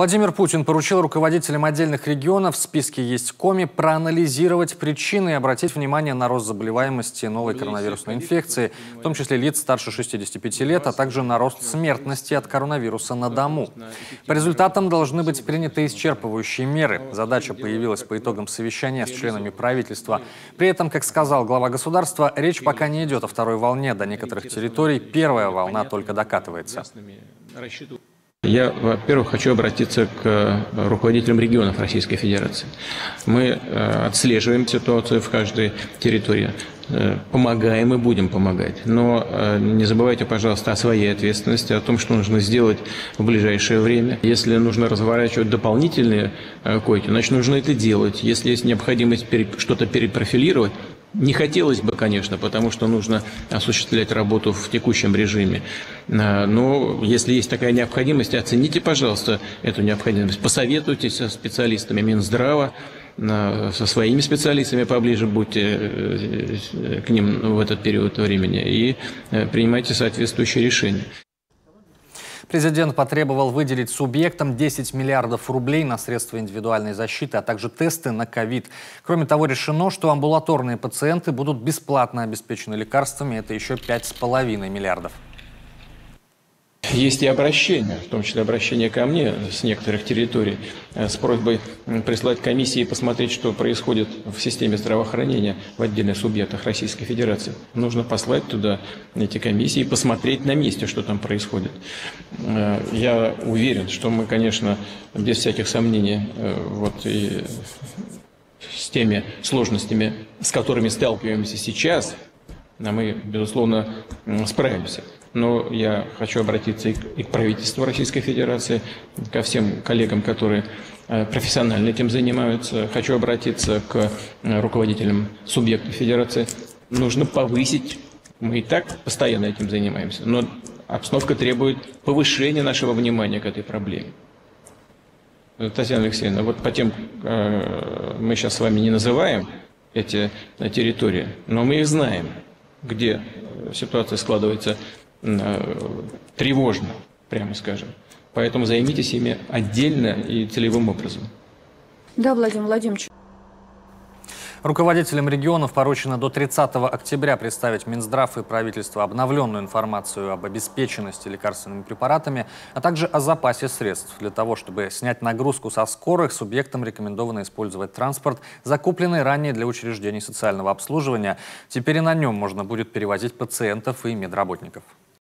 Владимир Путин поручил руководителям отдельных регионов, в списке есть Коми, проанализировать причины и обратить внимание на рост заболеваемости новой коронавирусной инфекции, в том числе лиц старше 65 лет, а также на рост смертности от коронавируса на дому. По результатам должны быть приняты исчерпывающие меры. Задача появилась по итогам совещания с членами правительства. При этом, как сказал глава государства, речь пока не идет о второй волне. До некоторых территорий первая волна только докатывается. Я, во-первых, хочу обратиться к руководителям регионов Российской Федерации. Мы отслеживаем ситуацию в каждой территории, помогаем и будем помогать. Но не забывайте, пожалуйста, о своей ответственности, о том, что нужно сделать в ближайшее время. Если нужно разворачивать дополнительные койки, значит, нужно это делать. Если есть необходимость что-то перепрофилировать, не хотелось бы, конечно, потому что нужно осуществлять работу в текущем режиме. Но если есть такая необходимость, оцените, пожалуйста, эту необходимость. Посоветуйтесь со специалистами Минздрава, со своими специалистами поближе будьте к ним в этот период времени и принимайте соответствующие решения. Президент потребовал выделить субъектам 10 миллиардов рублей на средства индивидуальной защиты, а также тесты на ковид. Кроме того, решено, что амбулаторные пациенты будут бесплатно обеспечены лекарствами. Это еще 5,5 миллиардов. Есть и обращения, в том числе обращения ко мне с некоторых территорий, с просьбой прислать комиссии и посмотреть, что происходит в системе здравоохранения в отдельных субъектах Российской Федерации. Нужно послать туда эти комиссии и посмотреть на месте, что там происходит. Я уверен, что мы, конечно, без всяких сомнений, вот и с теми сложностями, с которыми сталкиваемся сейчас, мы, безусловно, справимся. Но я хочу обратиться и к правительству Российской Федерации, ко всем коллегам, которые профессионально этим занимаются. Хочу обратиться к руководителям субъектов Федерации. Нужно повысить, мы и так постоянно этим занимаемся, но обстановка требует повышения нашего внимания к этой проблеме. Татьяна Алексеевна, вот по тем, мы сейчас с вами не называем эти территории, но мы их знаем, где ситуация складывается тревожно, прямо скажем. Поэтому займитесь ими отдельно и целевым образом. Да, Владимир Владимирович. Руководителям регионов поручено до 30 октября представить Минздрав и правительство обновленную информацию об обеспеченности лекарственными препаратами, а также о запасе средств. Для того, чтобы снять нагрузку со скорых, субъектам рекомендовано использовать транспорт, закупленный ранее для учреждений социального обслуживания. Теперь и на нем можно будет перевозить пациентов и медработников.